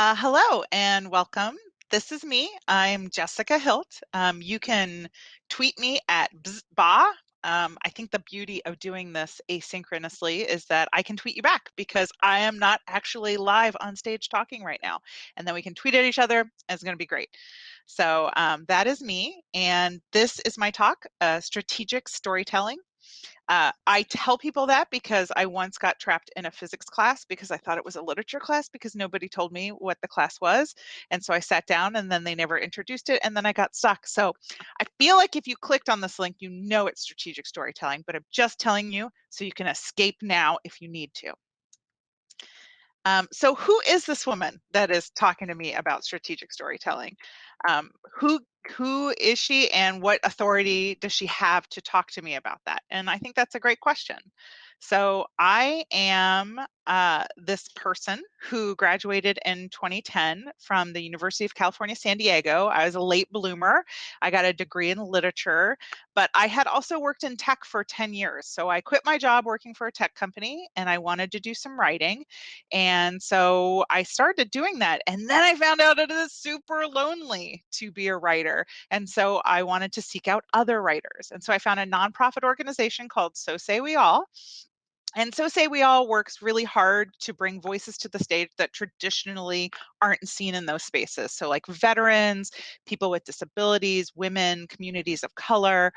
Hello and welcome. This is me. I'm Jessica Hilt. You can tweet me at bzba. I think the beauty of doing this asynchronously is that I can tweet you back because I am not actually live on stage talking right now. And then we can tweet at each other, and it's going to be great. So that is me. And this is my talk, Strategic Storytelling. I tell people that because I once got trapped in a physics class because I thought it was a literature class because nobody told me what the class was. And so I sat down and then they never introduced it and then I got stuck. So I feel like if you clicked on this link, you know it's strategic storytelling, but I'm just telling you so you can escape now if you need to. So who is this woman that is talking to me about strategic storytelling? Um, who who is she and what authority does she have to talk to me about that? And I think that's a great question. So I am this person who graduated in 2010 from the University of California, San Diego. I was a late bloomer. I got a degree in literature, but I had also worked in tech for 10 years. So I quit my job working for a tech company and I wanted to do some writing. And so I started doing that. And then I found out it is super lonely to be a writer. And so I wanted to seek out other writers. And so I found a nonprofit organization called So Say We All. And So Say We All works really hard to bring voices to the stage that traditionally aren't seen in those spaces. So, like veterans, people with disabilities, women, communities of color.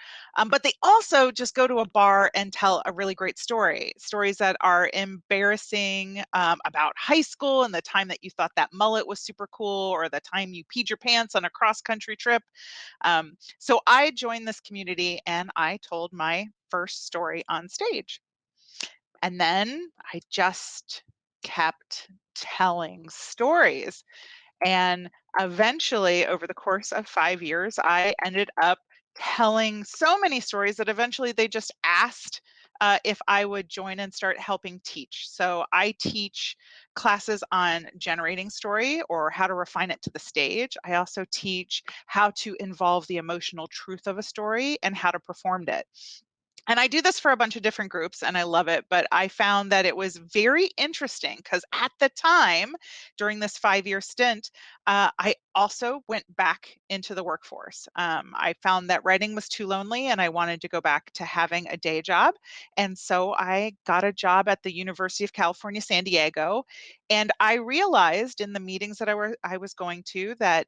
But they also just go to a bar and tell a really great story, stories that are embarrassing about high school and the time that you thought that mullet was super cool or the time you peed your pants on a cross country trip. So, I joined this community and I told my first story on stage. And then I just kept telling stories. And eventually, over the course of 5 years, I ended up telling so many stories that eventually they just asked if I would join and start helping teach. So I teach classes on generating story or how to refine it to the stage. I also teach how to involve the emotional truth of a story and how to perform it. And I do this for a bunch of different groups and I love it, but I found that it was very interesting because at the time, during this 5 year stint, I also went back into the workforce. I found that writing was too lonely and I wanted to go back to having a day job. And so I got a job at the University of California, San Diego. And I realized in the meetings that I was going to that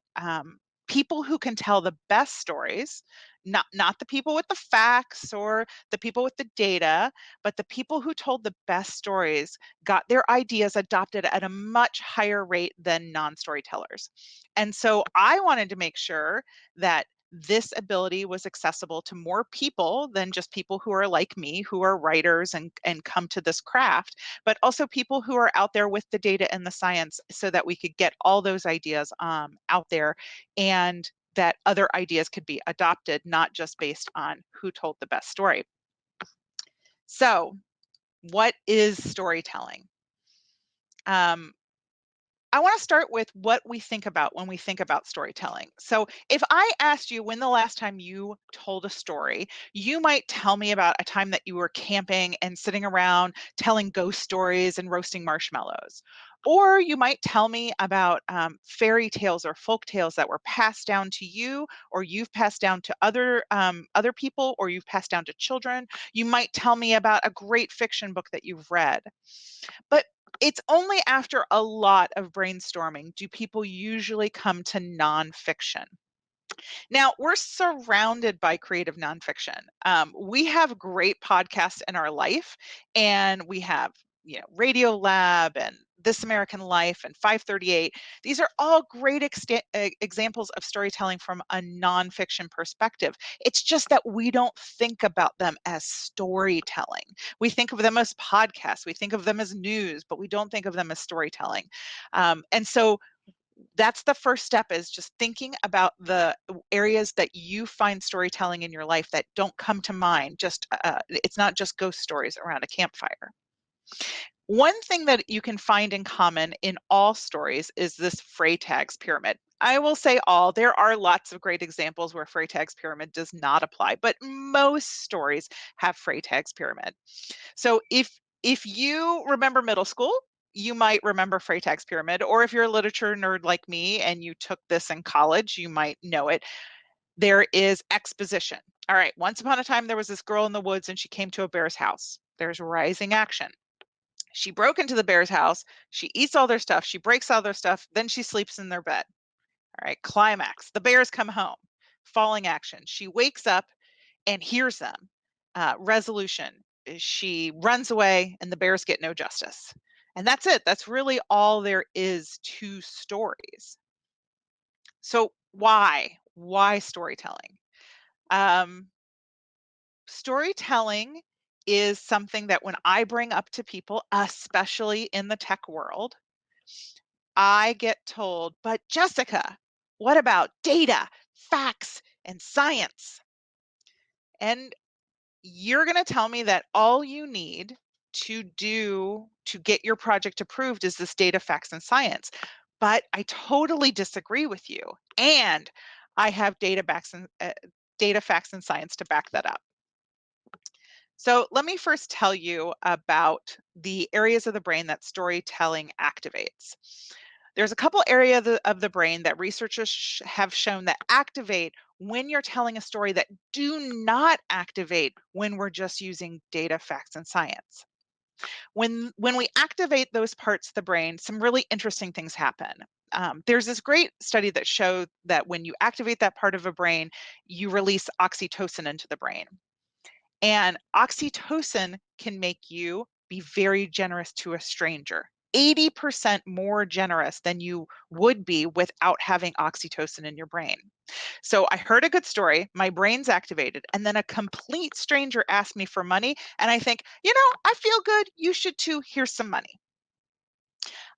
people who can tell the best stories, not the people with the facts or the people with the data, but the people who told the best stories got their ideas adopted at a much higher rate than non-storytellers. And so I wanted to make sure that this ability was accessible to more people than just people who are like me, who are writers and come to this craft, but also people who are out there with the data and the science so that we could get all those ideas out there and that other ideas could be adopted, not just based on who told the best story. So, what is storytelling? Um, I want to start with what we think about when we think about storytelling. So, if I asked you when the last time you told a story, you might tell me about a time that you were camping and sitting around telling ghost stories and roasting marshmallows. Or you might tell me about fairy tales or folk tales that were passed down to you, or you've passed down to other people, or you've passed down to children. You might tell me about a great fiction book that you've read. But it's only after a lot of brainstorming do people usually come to nonfiction. Now, we're surrounded by creative nonfiction. We have great podcasts in our life, and we have Radio Lab and This American Life and 538. These are all great examples of storytelling from a nonfiction perspective. It's just that we don't think about them as storytelling. We think of them as podcasts, we think of them as news, but we don't think of them as storytelling. And so that's the first step, is just thinking about the areas that you find storytelling in your life that don't come to mind. Just it's not just ghost stories around a campfire. One thing that you can find in common in all stories is this Freytag's pyramid. I will say all. There are lots of great examples where Freytag's pyramid does not apply, but most stories have Freytag's pyramid. So if you remember middle school, you might remember Freytag's pyramid, or if you're a literature nerd like me and you took this in college, you might know it. There is exposition. All right, once upon a time, there was this girl in the woods and she came to a bear's house. There's rising action. She broke into the bear's house. She eats all their stuff. She breaks all their stuff. Then she sleeps in their bed. All right, climax. The bears come home. Falling action. She wakes up and hears them. Resolution. She runs away and the bears get no justice. And that's it. That's really all there is to stories. So why? Why storytelling? Storytelling is something that when I bring up to people, especially in the tech world, I get told, but Jessica, what about data, facts, and science? And you're going to tell me that all you need to get your project approved is this data, facts, and science. But I totally disagree with you. And I have data, facts, and science to back that up. So let me first tell you about the areas of the brain that storytelling activates. There's a couple areas of the brain that researchers have shown that activate when you're telling a story that do not activate when we're just using data, facts, and science. When we activate those parts of the brain, some really interesting things happen. There's this great study that showed that when you activate that part of a brain, you release oxytocin into the brain. And oxytocin can make you be very generous to a stranger, 80% more generous than you would be without having oxytocin in your brain. So I heard a good story, my brain's activated, and then a complete stranger asked me for money. And I think, I feel good. You should too. Here's some money.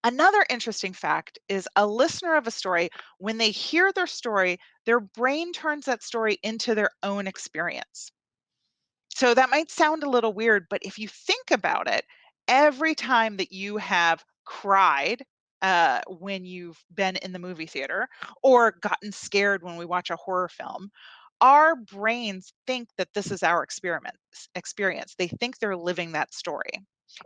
Another interesting fact is a listener of a story, when they hear their story, their brain turns that story into their own experience. So that might sound a little weird, but if you think about it, every time that you have cried when you've been in the movie theater or gotten scared when we watch a horror film, our brains think that this is our experience. They think they're living that story.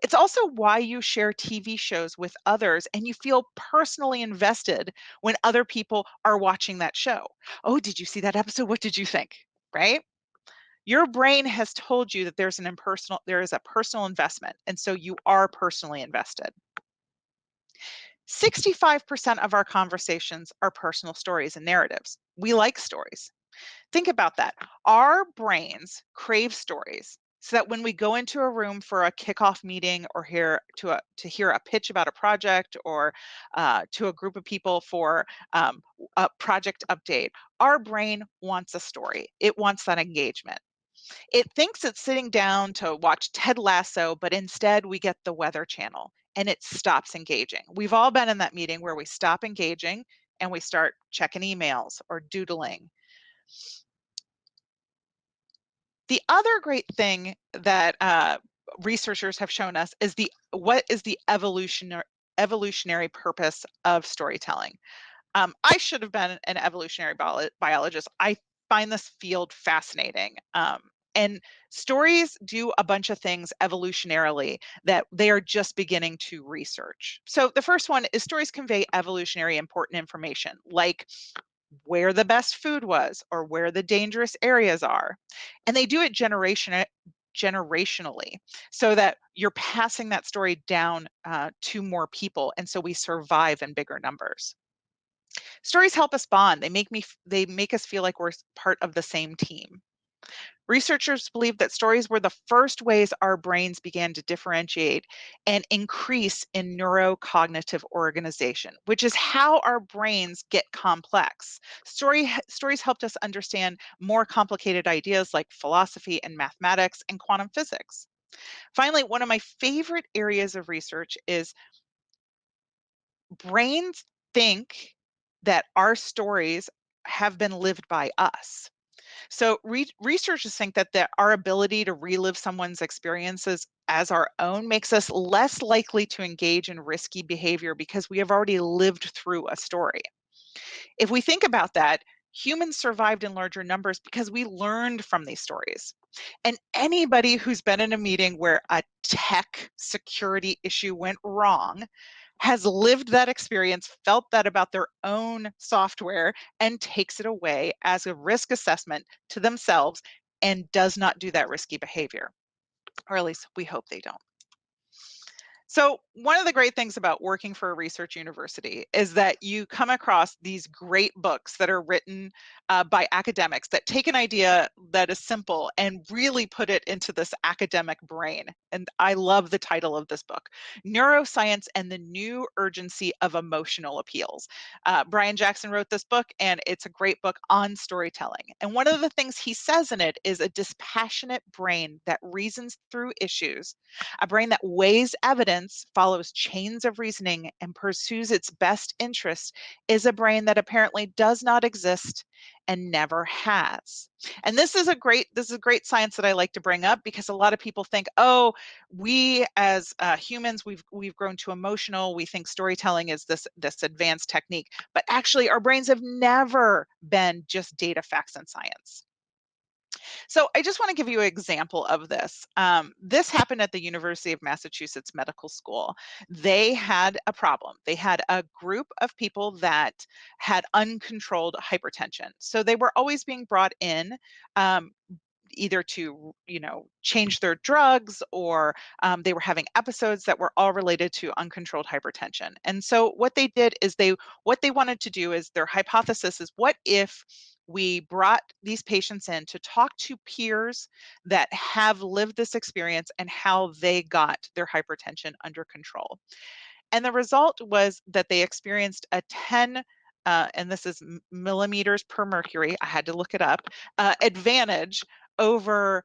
It's also why you share TV shows with others and you feel personally invested when other people are watching that show. Oh, did you see that episode? What did you think? Right? Your brain has told you that there is a personal investment, and so you are personally invested. 65% of our conversations are personal stories and narratives. We like stories. Think about that. Our brains crave stories so that when we go into a room for a kickoff meeting or to hear a pitch about a project or to a group of people for a project update, our brain wants a story. It wants that engagement. It thinks it's sitting down to watch Ted Lasso, but instead we get the Weather Channel and it stops engaging. We've all been in that meeting where we stop engaging and we start checking emails or doodling. The other great thing that researchers have shown us is what is the evolutionary purpose of storytelling. I should have been an evolutionary biologist. I find this field fascinating. And stories do a bunch of things evolutionarily that they are just beginning to research. So the first one is stories convey evolutionary important information, like where the best food was or where the dangerous areas are. And they do it generationally so that you're passing that story down to more people. And so we survive in bigger numbers. Stories help us bond. They make us feel like we're part of the same team. Researchers believe that stories were the first ways our brains began to differentiate and increase in neurocognitive organization, which is how our brains get complex. Stories helped us understand more complicated ideas like philosophy and mathematics and quantum physics. Finally, one of my favorite areas of research is brains think that our stories have been lived by us. So researchers think that our ability to relive someone's experiences as our own makes us less likely to engage in risky behavior because we have already lived through a story. If we think about that, Humans survived in larger numbers because we learned from these stories. And anybody who's been in a meeting where a tech security issue went wrong has lived that experience, felt that about their own software, and takes it away as a risk assessment to themselves and does not do that risky behavior. Or at least we hope they don't. So one of the great things about working for a research university is that you come across these great books that are written by academics that take an idea that is simple and really put it into this academic brain. And I love the title of this book, Neuroscience and the New Urgency of Emotional Appeals. Brian Jackson wrote this book, and it's a great book on storytelling. And one of the things he says in it is a dispassionate brain that reasons through issues, a brain that weighs evidence, follows chains of reasoning, and pursues its best interest is a brain that apparently does not exist and never has. And this is a great science that I like to bring up, because a lot of people think, oh, we as humans, we've grown too emotional. We think storytelling is this advanced technique, but actually our brains have never been just data, facts, and science. So I just want to give you an example of this. This happened at the University of Massachusetts Medical School. They had a problem. They had a group of people that had uncontrolled hypertension. So they were always being brought in, either to change their drugs, or they were having episodes that were all related to uncontrolled hypertension. And so what they did is what they wanted to do is, their hypothesis is, what if we brought these patients in to talk to peers that have lived this experience and how they got their hypertension under control. And the result was that they experienced a 10, and this is millimeters per mercury, I had to look it up, advantage over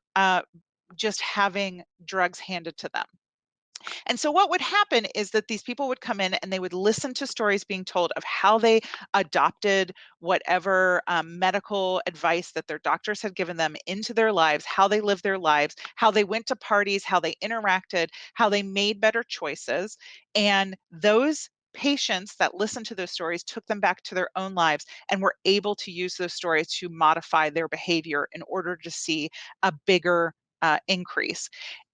just having drugs handed to them. And so what would happen is that these people would come in and they would listen to stories being told of how they adopted whatever medical advice that their doctors had given them into their lives, how they lived their lives, how they went to parties, how they interacted, how they made better choices. And those patients that listened to those stories took them back to their own lives and were able to use those stories to modify their behavior in order to see a bigger increase.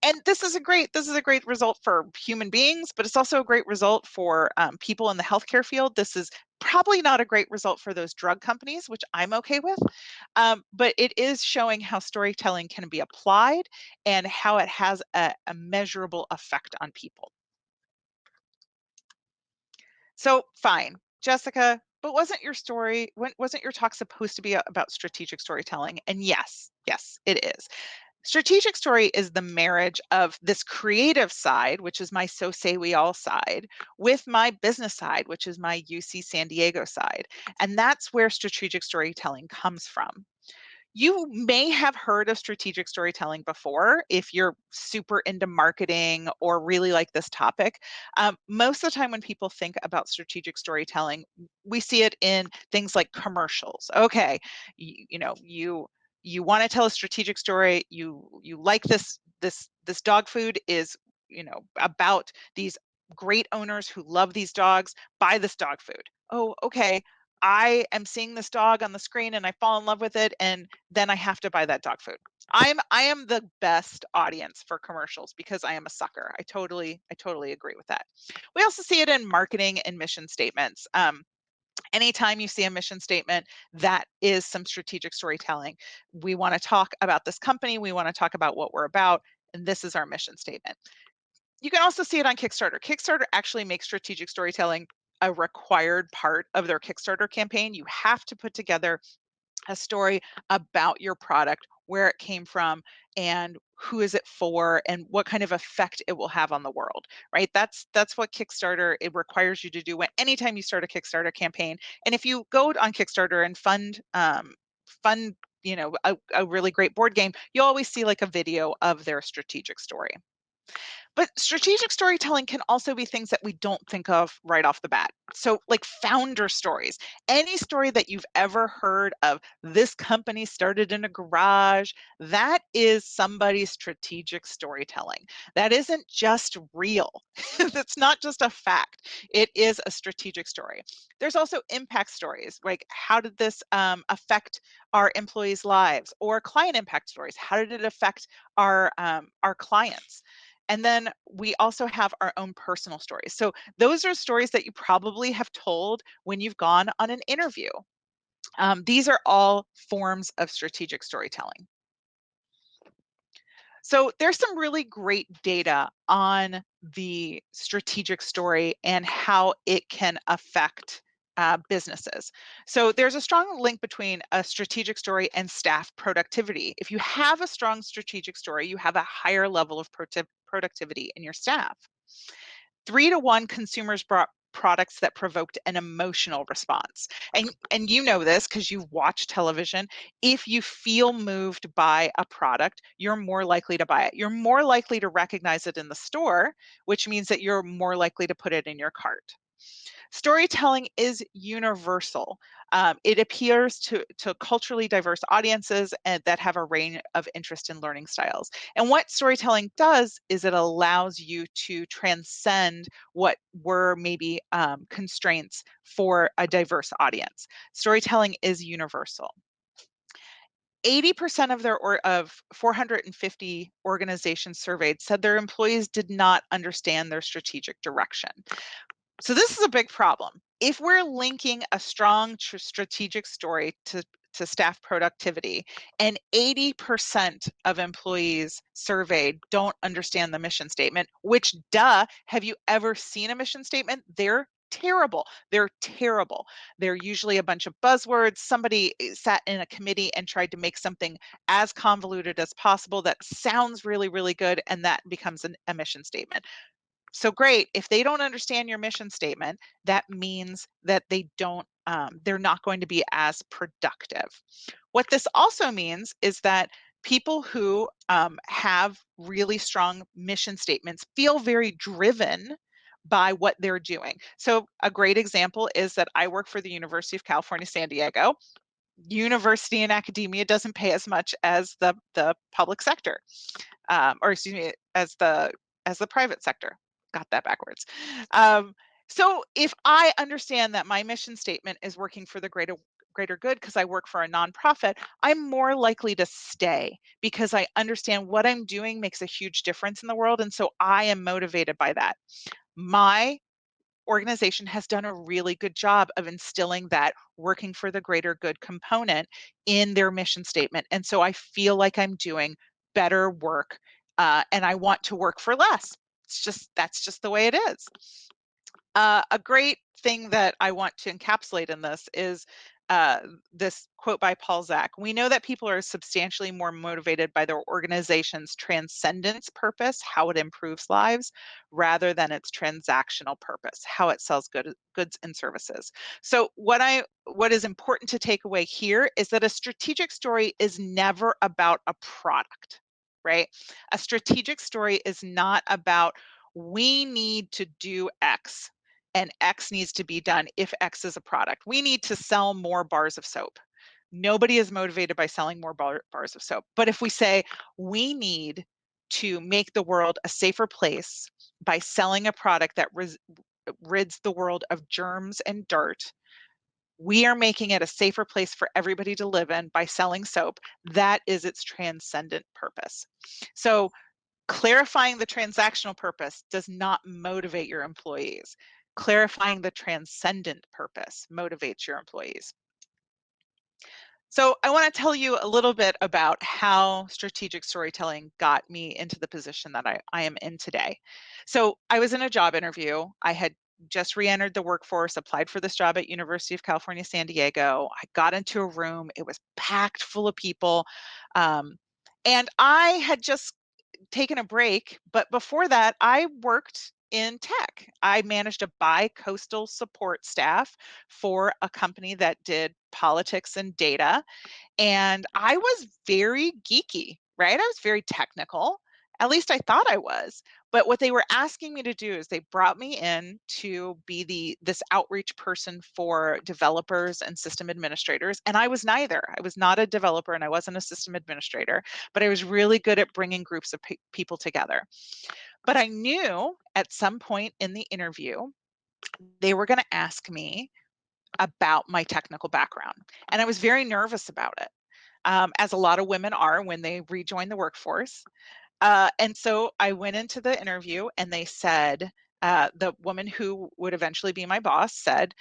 And this is a great result for human beings, but it's also a great result for people in the healthcare field. This is probably not a great result for those drug companies, which I'm okay with, but it is showing how storytelling can be applied and how it has a measurable effect on people. So fine, Jessica, but wasn't your talk supposed to be about strategic storytelling? And yes, it is. Strategic story is the marriage of this creative side, which is my So Say We All side, with my business side, which is my UC San Diego side. And that's where strategic storytelling comes from. You may have heard of strategic storytelling before if you're super into marketing or really like this topic. Most of the time when people think about strategic storytelling, we see it in things like commercials. Okay, you want to tell a strategic story. You like this dog food is about these great owners who love these dogs. Buy this dog food. Oh, okay. I am seeing this dog on the screen and I fall in love with it, and then I have to buy that dog food. I am the best audience for commercials because I am a sucker. I totally agree with that. We also see it in marketing and mission statements. Anytime you see a mission statement, that is some strategic storytelling. We want to talk about this company. We want to talk about what we're about, and this is our mission statement. You can also see it on Kickstarter. Kickstarter actually makes strategic storytelling a required part of their Kickstarter campaign. You have to put together a story about your product, where it came from, and who is it for, and what kind of effect it will have on the world, right? That's what Kickstarter, it requires you to do anytime you start a Kickstarter campaign. And if you go on Kickstarter and fund a really great board game, you'll always see like a video of their strategic story. But strategic storytelling can also be things that we don't think of right off the bat. So, like founder stories, any story that you've ever heard of, this company started in a garage, that is somebody's strategic storytelling. That isn't just real, that's not just a fact, it is a strategic story. There's also impact stories, like how did this affect our employees' lives, or client impact stories, how did it affect our clients? And then we also have our own personal stories. So those are stories that you probably have told when you've gone on an interview. These are all forms of strategic storytelling. So there's some really great data on the strategic story and how it can affect businesses. So there's a strong link between a strategic story and staff productivity. If you have a strong strategic story, you have a higher level of productivity in your staff. 3 to 1 consumers brought products that provoked an emotional response. And you know this because you've watched television. If you feel moved by a product, you're more likely to buy it. You're more likely to recognize it in the store, which means that you're more likely to put it in your cart. Storytelling is universal. It appeals to culturally diverse audiences and that have a range of interest and learning styles. And what storytelling does is it allows you to transcend what were maybe constraints for a diverse audience. Storytelling is universal. 80% of 450 organizations surveyed said their employees did not understand their strategic direction. So this is a big problem. If we're linking a strong strategic story to staff productivity and 80% of employees surveyed don't understand the mission statement, which have you ever seen a mission statement? They're terrible. They're terrible. They're usually a bunch of buzzwords. Somebody sat in a committee and tried to make something as convoluted as possible that sounds really, really good, and that becomes a mission statement. So great. If they don't understand your mission statement, that means that they're not going to be as productive. What this also means is that people who have really strong mission statements feel very driven by what they're doing. So a great example is that I work for the University of California, San Diego. University and academia doesn't pay as much as the public sector, or excuse me, as the private sector. Got that backwards. So if I understand that my mission statement is working for the greater good because I work for a nonprofit, I'm more likely to stay because I understand what I'm doing makes a huge difference in the world, and so I am motivated by that. My organization has done a really good job of instilling that working for the greater good component in their mission statement. And so I feel like I'm doing better work, and I want to work for less. That's just the way it is. A great thing that I want to encapsulate in this is uh, this quote by Paul Zak. We know that people are substantially more motivated by their organization's transcendence purpose, how it improves lives, rather than its transactional purpose, how it sells goods and services. So what is important to take away here is that a strategic story is never about a product, right? A strategic story is not about we need to do X and X needs to be done if X is a product. We need to sell more bars of soap. Nobody is motivated by selling more bars of soap. But if we say we need to make the world a safer place by selling a product that rids the world of germs and dirt, we are making it a safer place for everybody to live in by selling soap. That is its transcendent purpose. So clarifying the transactional purpose does not motivate your employees. Clarifying the transcendent purpose motivates your employees. So I want to tell you a little bit about how strategic storytelling got me into the position that I am in today. So I was in a job interview. I had just re-entered the workforce, applied for this job at University of California, San Diego. I got into a room. It was packed full of people. And I had just taken a break, but before that, I worked in tech. I managed a bi-coastal support staff for a company that did politics and data, and I was very geeky, right? I was very technical, At least I thought I was. But what they were asking me to do is they brought me in to be this outreach person for developers and system administrators. And I was neither. I was not a developer and I wasn't a system administrator, but I was really good at bringing groups of people together. But I knew at some point in the interview, they were going to ask me about my technical background. And I was very nervous about it, as a lot of women are when they rejoin the workforce. And so I went into the interview and they said, the woman who would eventually be my boss said,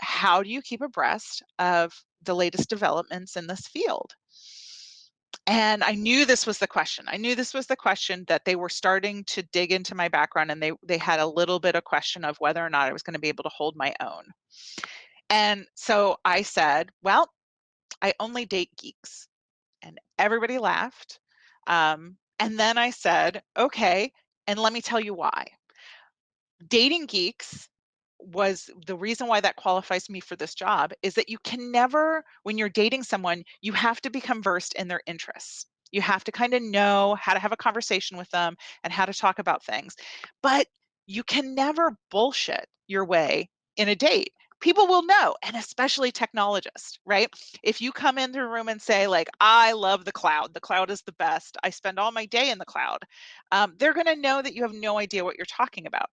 how do you keep abreast of the latest developments in this field? And I knew this was the question. I knew this was the question that they were starting to dig into my background, and they had a little bit of question of whether or not I was going to be able to hold my own. And so I said, well, I only date geeks. And everybody laughed. And then I said, okay, and let me tell you why. Dating geeks was the reason why that qualifies me for this job is that you can never, when you're dating someone, you have to become versed in their interests. You have to kind of know how to have a conversation with them and how to talk about things. But you can never bullshit your way in a date. People will know, and especially technologists, right? If you come into a room and say, like, I love the cloud is the best, I spend all my day in the cloud, they're going to know that you have no idea what you're talking about.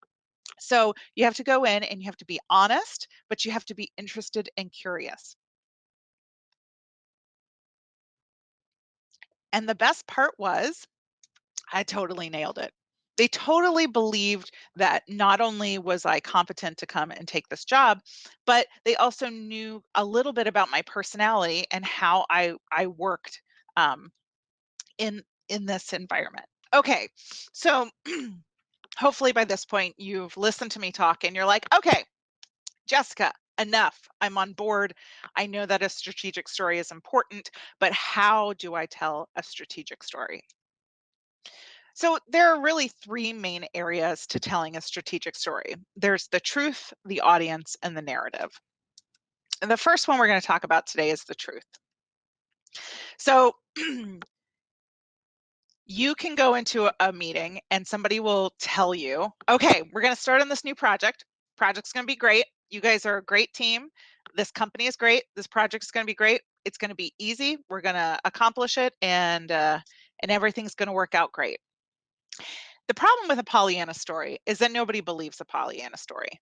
So you have to go in and you have to be honest, but you have to be interested and curious. And the best part was I totally nailed it. They totally believed that not only was I competent to come and take this job, but they also knew a little bit about my personality and how I worked, um, in this environment. Okay, so hopefully by this point you've listened to me talk and you're like, okay, Jessica, enough. I'm on board. I know that a strategic story is important, but how do I tell a strategic story? So there are really three main areas to telling a strategic story. There's the truth, the audience, and the narrative. And the first one we're going to talk about today is the truth. So you can go into a meeting and somebody will tell you, okay, we're going to start on this new project. Project's going to be great. You guys are a great team. This company is great. This project is going to be great. It's going to be easy. We're going to accomplish it, and everything's going to work out great. The problem with a Pollyanna story is that nobody believes a Pollyanna story.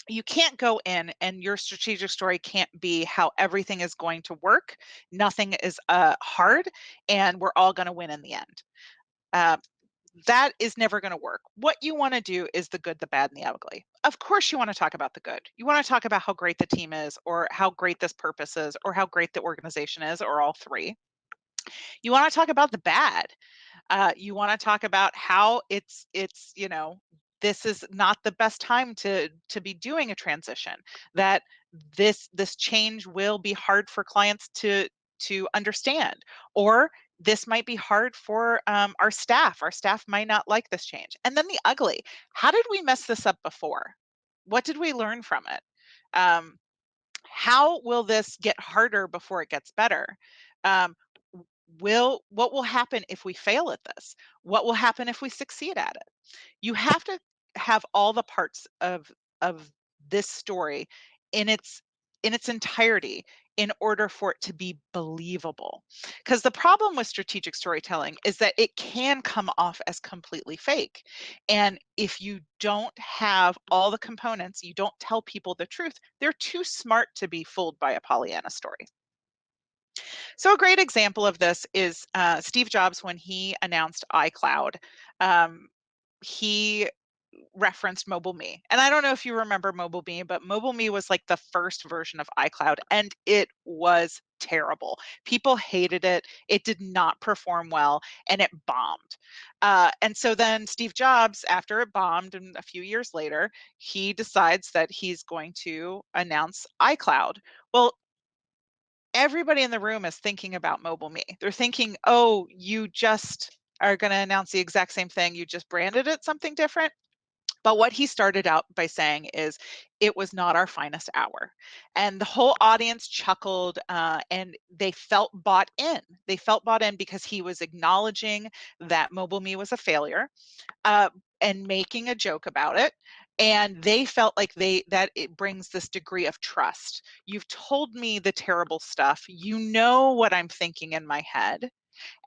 You can't go in and your strategic story can't be how everything is going to work. Nothing is hard, and we're all going to win in the end. Uh, that is never going to work. What you want to do is the good, the bad, and the ugly. Of course, you want to talk about the good. You want to talk about how great the team is, or how great this purpose is, or how great the organization is, or all three. You want to talk about the bad. You want to talk about how it's this is not the best time to be doing a transition. That this change will be hard for clients to understand, or this might be hard for our staff. Our staff might not like this change. And then the ugly. How did we mess this up before? What did we learn from it? Um, how will this get harder before it gets better? Um, what will happen if we fail at this? What will happen if we succeed at it? You have to have all the parts of this story in its entirety in order for it to be believable. Because the problem with strategic storytelling is that it can come off as completely fake. And if you don't have all the components, you don't tell people the truth, they're too smart to be fooled by a Pollyanna story. So a great example of this is Steve Jobs when he announced iCloud. Um, he referenced Mobile Me. And I don't know if you remember Mobile Me, but Mobile Me was like the first version of iCloud, and it was terrible. People hated it. It did not perform well, and it bombed. And so then Steve Jobs, after it bombed, and a few years later, he decides that he's going to announce iCloud. Well, everybody in the room is thinking about Mobile Me. They're thinking, oh, you just are going to announce the exact same thing. You just branded it something different. But what he started out by saying is, it was not our finest hour. And the whole audience chuckled, and they felt bought in. They felt bought in because he was acknowledging that Mobile Me was a failure, uh, and making a joke about it. And they felt like that it brings this degree of trust. You've told me the terrible stuff. You know what I'm thinking in my head.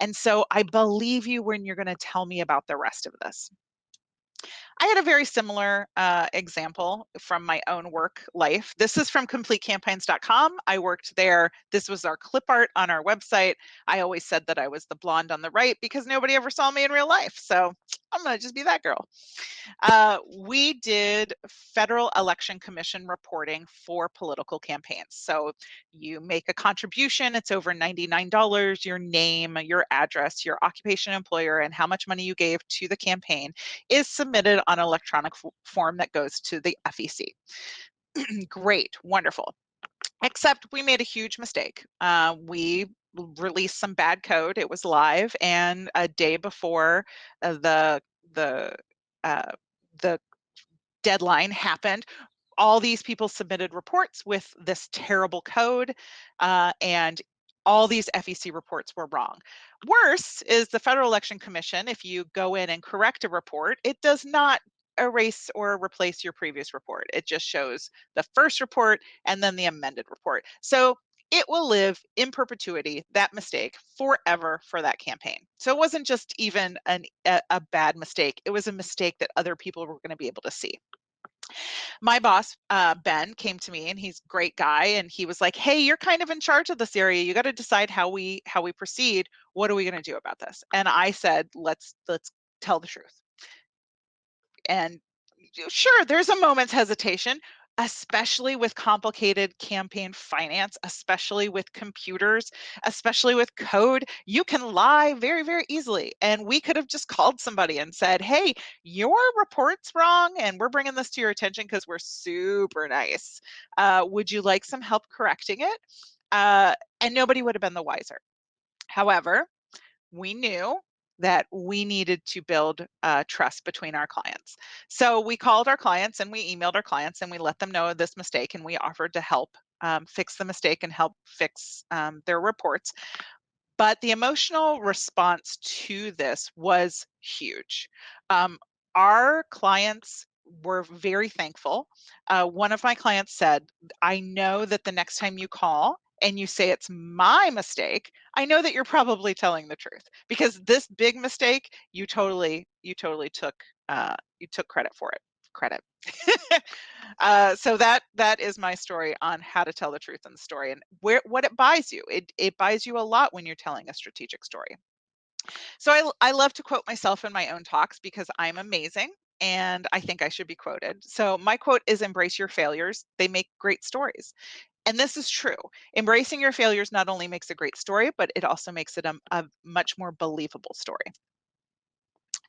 And so I believe you when you're going to tell me about the rest of this. I had a very similar example from my own work life. This is from completecampaigns.com. I worked there. This was our clip art on our website. I always said that I was the blonde on the right because nobody ever saw me in real life. So I'm going to just be that girl. We did Federal Election Commission reporting for political campaigns. So you make a contribution, it's over $99, your name, your address, your occupation, employer, and how much money you gave to the campaign is submitted on an electronic form that goes to the FEC. Great, wonderful. Except we made a huge mistake. We released some bad code. It was live, and a day before the uh, the deadline happened, all these people submitted reports with this terrible code, and all these FEC reports were wrong. Worse is the Federal Election Commission, if you go in and correct a report, it does not erase or replace your previous report. It just shows the first report and then the amended report. So it will live in perpetuity, that mistake, forever for that campaign. So it wasn't just even a bad mistake. It was a mistake that other people were going to be able to see. My boss, Ben, came to me, and he's a great guy, and he was like, hey, you're kind of in charge of this area. You got to decide how we proceed. What are we going to do about this? And I said, let's tell the truth. And sure, there's a moment's hesitation, especially with complicated campaign finance, especially with computers, especially with code. You can lie very, very easily. And we could have just called somebody and said, hey, your report's wrong, and we're bringing this to your attention because we're super nice. Would you like some help correcting it? And nobody would have been the wiser. However, we knew that we needed to build trust between our clients. So we called our clients and we emailed our clients and we let them know of this mistake, and we offered to help fix the mistake and help fix their reports. But the emotional response to this was huge. Our clients were very thankful. One of my clients said, I know that the next time you call and you say it's my mistake, I know that you're probably telling the truth, because this big mistake, you totally took credit for it. Credit. So that is my story on how to tell the truth in the story, and what it buys you. It buys you a lot when you're telling a strategic story. So I love to quote myself in my own talks because I'm amazing and I think I should be quoted. So my quote is, embrace your failures. They make great stories. And this is true. Embracing your failures not only makes a great story, but it also makes it a much more believable story.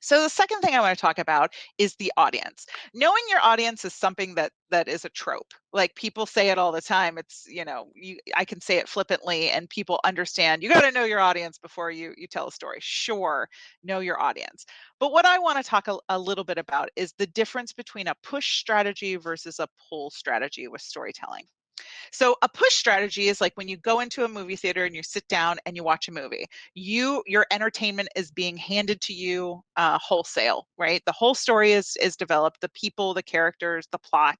So the second thing I want to talk about is the audience. Knowing your audience is something that is a trope. Like, people say it all the time. It's, I can say it flippantly and people understand. You got to know your audience before you tell a story. Sure, know your audience. But what I want to talk a little bit about is the difference between a push strategy versus a pull strategy with storytelling. So a push strategy is like when you go into a movie theater and you sit down and you watch a movie. Your entertainment is being handed to you wholesale, right? The whole story is developed. The people, the characters, the plot,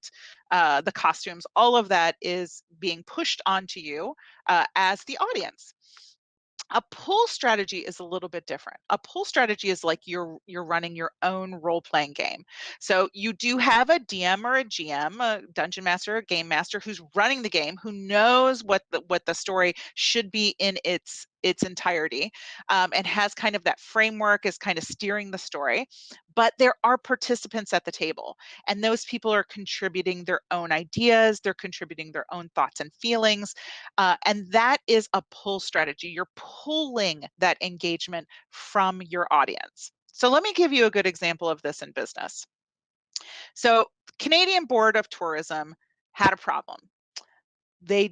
the costumes, all of that is being pushed onto you as the audience. A pull strategy is a little bit different. A pull strategy is like you're running your own role-playing game. So you do have a DM or a GM, a dungeon master, a game master, who's running the game, who knows what the story should be in its entirety, and has kind of that framework, is kind of steering the story. But there are participants at the table, and those people are contributing their own ideas, they're contributing their own thoughts and feelings, and that is a pull strategy. You're pulling that engagement from your audience. So let me give you a good example of this in business. So Canadian Board of Tourism had a problem. The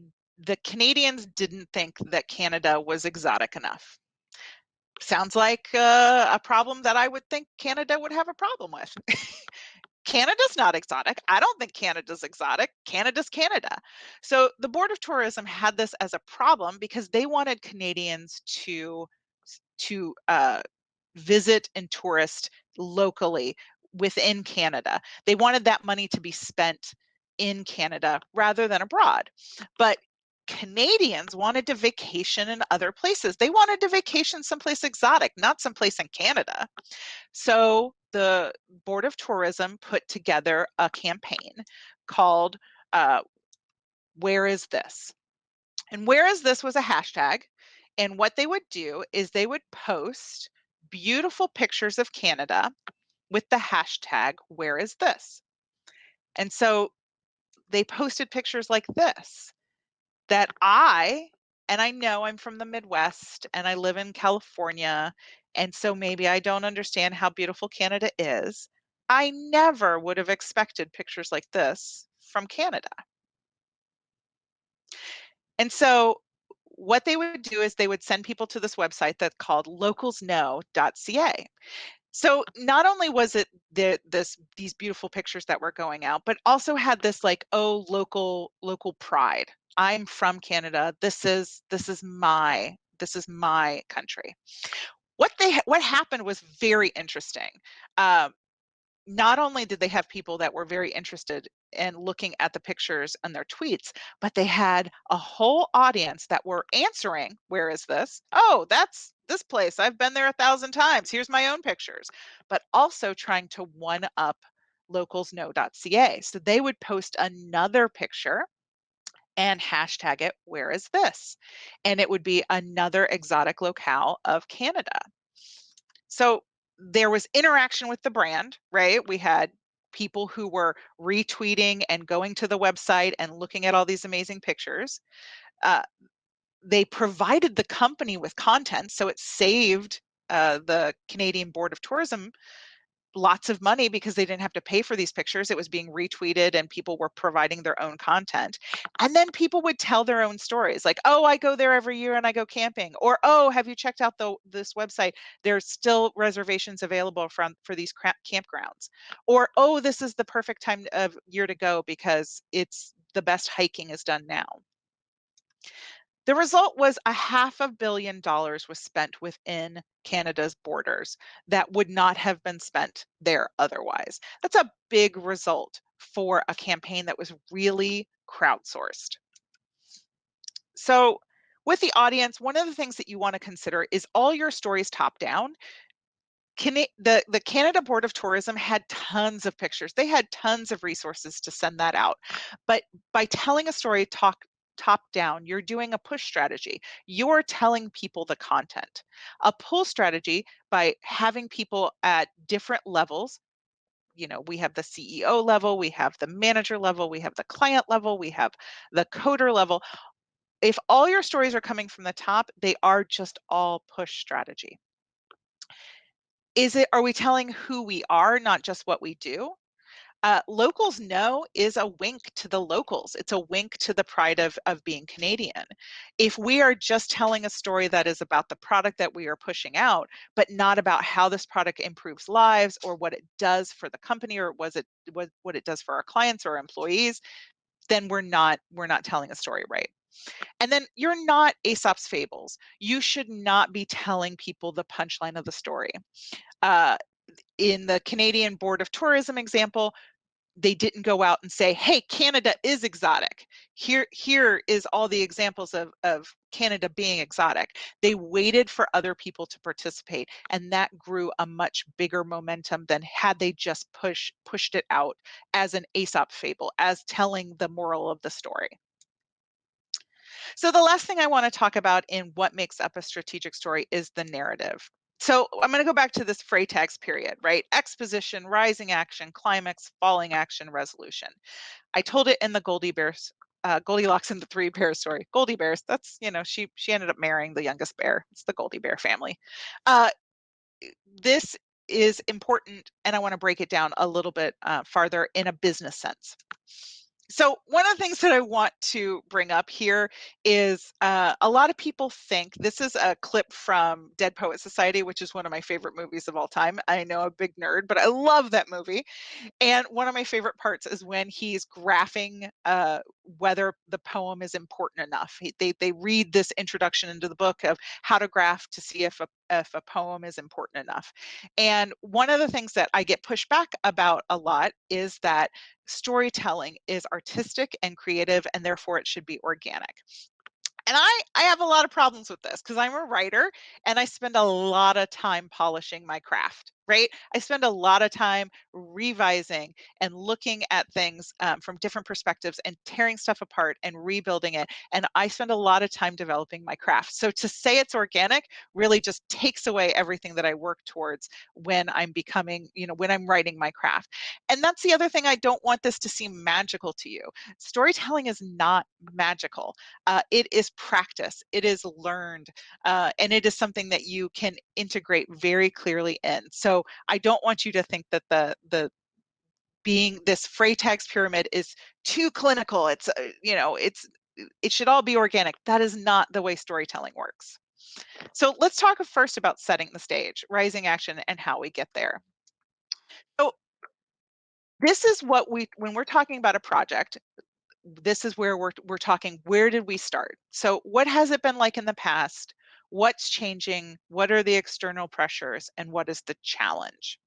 Canadians didn't think that Canada was exotic enough. Sounds like a problem that I would think Canada would have a problem with. Canada's not exotic. I don't think Canada's exotic. Canada's Canada. So the Board of Tourism had this as a problem because they wanted Canadians to visit and tourist locally within Canada. They wanted that money to be spent in Canada rather than abroad. But Canadians wanted to vacation in other places. They wanted to vacation someplace exotic, not someplace in Canada. So the Board of Tourism put together a campaign called Where Is This? And Where Is This was a hashtag. And what they would do is they would post beautiful pictures of Canada with the hashtag Where Is This? And so they posted pictures like this that and I know I'm from the Midwest and I live in California, and so maybe I don't understand how beautiful Canada is. I never would have expected pictures like this from Canada. And so what they would do is they would send people to this website that's called localsnoca. So not only was it these beautiful pictures that were going out, but also had this like, oh, local pride. I'm from Canada. This is my country. What happened was very interesting. Not only did they have people that were very interested in looking at the pictures and their tweets, but they had a whole audience that were answering, where is this? Oh, that's this place. I've been there 1,000 times. Here's my own pictures. But also trying to one up localsnow.ca. So they would post another picture and hashtag it, where is this? And it would be another exotic locale of Canada. So there was interaction with the brand, right? We had people who were retweeting and going to the website and looking at all these amazing pictures. Uh, they provided the company with content, so it saved the Canadian Board of Tourism lots of money because they didn't have to pay for these pictures. It was being retweeted and people were providing their own content. And then people would tell their own stories like, oh, I go there every year and I go camping. Or, oh, have you checked out this website? There's still reservations available for these campgrounds. Or, oh, this is the perfect time of year to go because the best hiking is done now. The result was $500 million was spent within Canada's borders that would not have been spent there otherwise. That's a big result for a campaign that was really crowdsourced. So with the audience, one of the things that you want to consider is all your stories top down. The Canada Board of Tourism had tons of pictures. They had tons of resources to send that out. But by telling a story top down, you're doing a push strategy. You're telling people the content. A pull strategy, by having people at different levels, we have the CEO level, we have the manager level, we have the client level, we have the coder level. If all your stories are coming from the top, they are just all push strategy. Are we telling who we are, not just what we do? Locals know is a wink to the locals. It's a wink to the pride of being Canadian. If we are just telling a story that is about the product that we are pushing out, but not about how this product improves lives or what it does for the company or what it does for our clients or employees, then we're not telling a story right. And then you're not Aesop's fables. You should not be telling people the punchline of the story. In the Canadian Board of Tourism example, they didn't go out and say, hey, Canada is exotic. Here is all the examples of Canada being exotic. They waited for other people to participate, and that grew a much bigger momentum than had they just pushed it out as an Aesop fable, as telling the moral of the story. So the last thing I want to talk about in what makes up a strategic story is the narrative. So I'm going to go back to this Freytag's period, right? Exposition, rising action, climax, falling action, resolution. I told it in the Goldilocks and the Three Bears story. Goldie Bears, that's, she ended up marrying the youngest bear. It's the Goldie Bear family. This is important, and I want to break it down a little bit farther in a business sense. So one of the things that I want to bring up here is a lot of people think, this is a clip from Dead Poet Society, which is one of my favorite movies of all time. I know I'm a big nerd, but I love that movie. And one of my favorite parts is when he's graphing whether the poem is important enough. They read this introduction into the book of how to graph to see if a poem is important enough. And one of the things that I get pushed back about a lot is that storytelling is artistic and creative, and therefore it should be organic. And I have a lot of problems with this because I'm a writer and I spend a lot of time polishing my craft, right? I spend a lot of time revising and looking at things from different perspectives and tearing stuff apart and rebuilding it. And I spend a lot of time developing my craft. So to say it's organic really just takes away everything that I work towards when I'm becoming, when I'm writing my craft. And that's the other thing. I don't want this to seem magical to you. Storytelling is not magical. It is practice, it is learned, and it is something that you can integrate very clearly in. So I don't want you to think that the being this Freytag's pyramid is too clinical. It should all be organic. That is not the way storytelling works. So let's talk first about setting the stage, rising action, and how we get there. So this is what when we're talking about a project, this is where we're talking, where did we start? So what has it been like in the past? What's changing? What are the external pressures? And what is the challenge?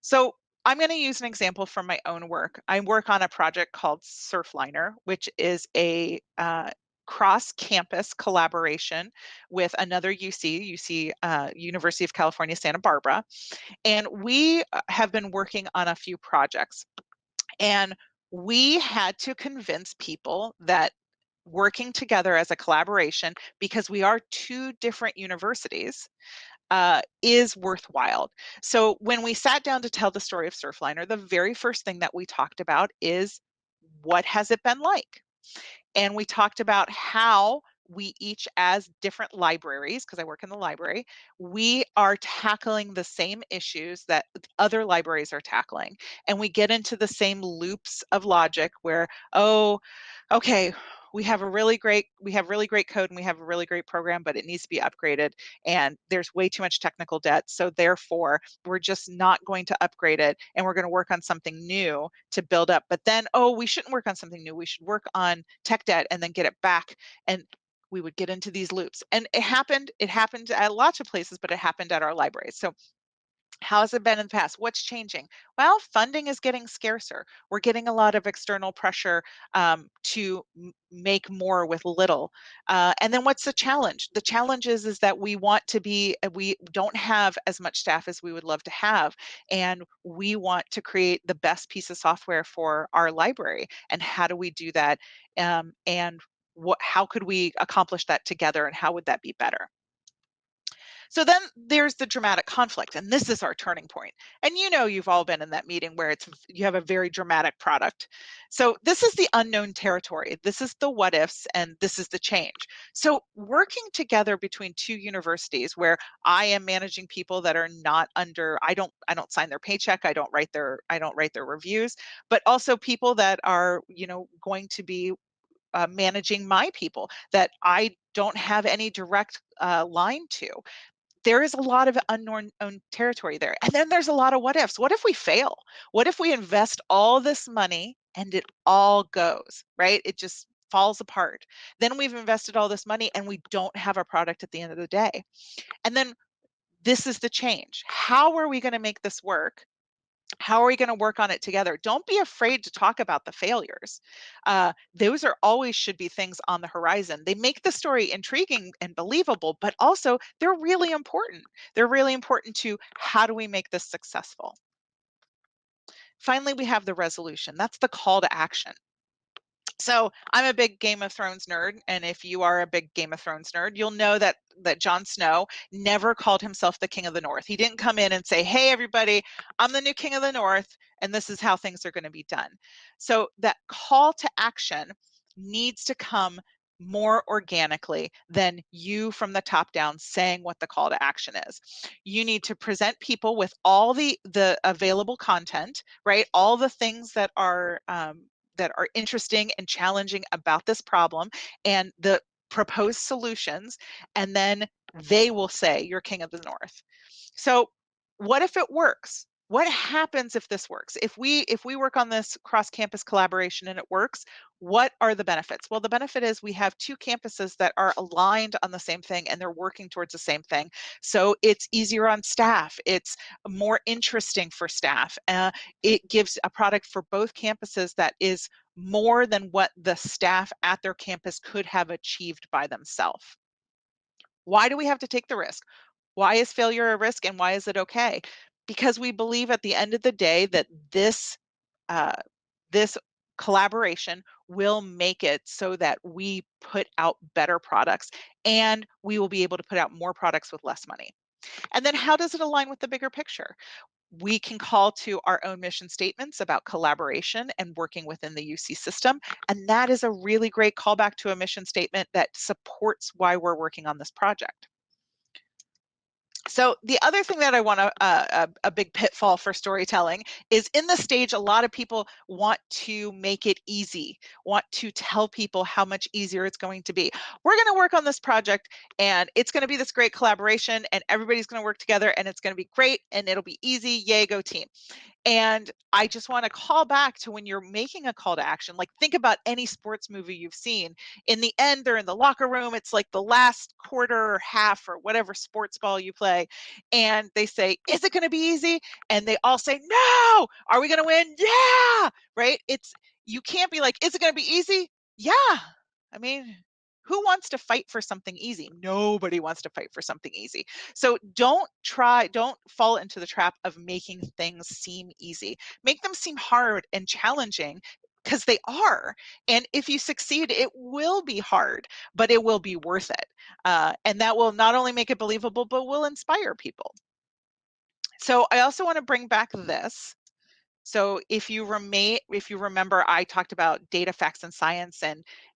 So I'm going to use an example from my own work. I work on a project called Surfliner, which is a cross-campus collaboration with another UC, University of California, Santa Barbara. And we have been working on a few projects. And we had to convince people that working together as a collaboration, because we are two different universities, is worthwhile. So when we sat down to tell the story of Surfliner, the very first thing that we talked about is, what has it been like? And we talked about how we each, as different libraries, because I work in the library, we are tackling the same issues that other libraries are tackling. And we get into the same loops of logic where, oh, okay, we have really great code and we have a really great program, but it needs to be upgraded. And there's way too much technical debt. So therefore, we're just not going to upgrade it. And we're going to work on something new to build up. But then, oh, we shouldn't work on something new. We should work on tech debt and then get it back. And we would get into these loops. And it happened at lots of places, but it happened at our libraries. So how has it been in the past? What's changing? Well, funding is getting scarcer. We're getting a lot of external pressure to make more with little. And then what's the challenge? The challenge is that we don't have as much staff as we would love to have. And we want to create the best piece of software for our library. And how do we do that? And how could we accomplish that together? And how would that be better? So then there's the dramatic conflict, and this is our turning point. And you've all been in that meeting where you have a very dramatic product. So this is the unknown territory. This is the what ifs, and this is the change. So working together between two universities where I am managing people that are not under, I don't sign their paycheck, I don't write their reviews, but also people that are, going to be managing my people that I don't have any direct line to. There is a lot of unknown territory there. And then there's a lot of what ifs. What if we fail? What if we invest all this money and it all goes, right? It just falls apart. Then we've invested all this money and we don't have a product at the end of the day. And then this is the change. How are we going to make this work? How are we going to work on it together? Don't be afraid to talk about the failures. Those are always should be things on the horizon. They make the story intriguing and believable, but also they're really important. They're really important to how do we make this successful? Finally, we have the resolution. That's the call to action. So I'm a big Game of Thrones nerd, and if you are a big Game of Thrones nerd, you'll know that Jon Snow never called himself the King of the North. He didn't come in and say, "Hey, everybody, I'm the new King of the North, and this is how things are going to be done." So that call to action needs to come more organically than you from the top down saying what the call to action is. You need to present people with all the available content, right? All the things that are that are interesting and challenging about this problem and the proposed solutions, and then they will say you're king of the north. So what if it works? What happens if this works? If we work on this cross-campus collaboration and it works, what are the benefits? Well, the benefit is we have two campuses that are aligned on the same thing and they're working towards the same thing. So it's easier on staff. It's more interesting for staff. It gives a product for both campuses that is more than what the staff at their campus could have achieved by themselves. Why do we have to take the risk? Why is failure a risk and why is it okay? Because we believe at the end of the day that uh, this collaboration will make it so that we put out better products and we will be able to put out more products with less money. And then how does it align with the bigger picture? We can call to our own mission statements about collaboration and working within the UC system. And that is a really great callback to a mission statement that supports why we're working on this project. So the other thing that I want to, a big pitfall for storytelling is in this stage, a lot of people want to make it easy, want to tell people how much easier it's going to be. We're going to work on this project and it's going to be this great collaboration and everybody's going to work together and it's going to be great and it'll be easy. Yay, go team. And I just want to call back to when you're making a call to action, like think about any sports movie you've seen. In the end, they're in the locker room. It's like the last quarter or half or whatever sports ball you play. And they say, is it going to be easy? And they all say, no. Are we going to win? Yeah. Right. You can't be like, is it going to be easy? Yeah. I mean, who wants to fight for something easy? Nobody wants to fight for something easy. So don't fall into the trap of making things seem easy. Make them seem hard and challenging because they are. And if you succeed, it will be hard, but it will be worth it. And that will not only make it believable, but will inspire people. So I also want to bring back this. So if you remember, I talked about data, facts, and science,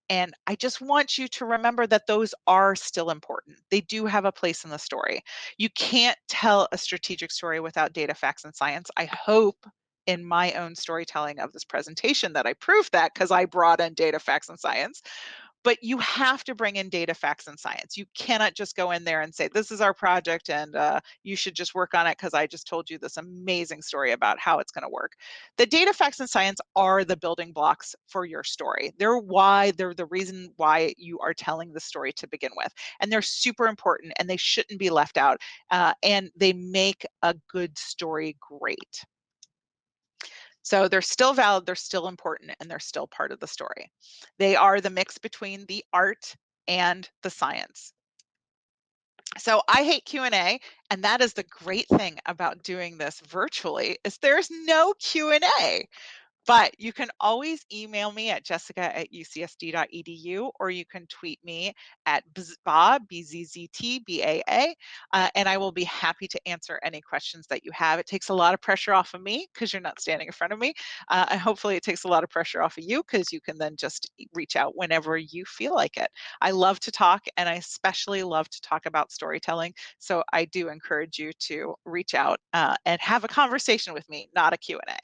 and I just want you to remember that those are still important. They do have a place in the story. You can't tell a strategic story without data, facts, and science. I hope in my own storytelling of this presentation that I proved that because I brought in data, facts, and science. But you have to bring in data, facts, and science. You cannot just go in there and say, this is our project and you should just work on it because I just told you this amazing story about how it's going to work. The data, facts, and science are the building blocks for your story. They're the reason why you are telling the story to begin with. And they're super important and they shouldn't be left out. And they make a good story great. So they're still valid, they're still important, and they're still part of the story. They are the mix between the art and the science. So I hate Q&A, and that is the great thing about doing this virtually is there's no Q&A. But you can always email me at jessica@ucsd.edu, or you can tweet me at bzba, BZZTBAA, and I will be happy to answer any questions that you have. It takes a lot of pressure off of me because you're not standing in front of me. And hopefully it takes a lot of pressure off of you because you can then just reach out whenever you feel like it. I love to talk, and I especially love to talk about storytelling. So I do encourage you to reach out and have a conversation with me, not a Q&A.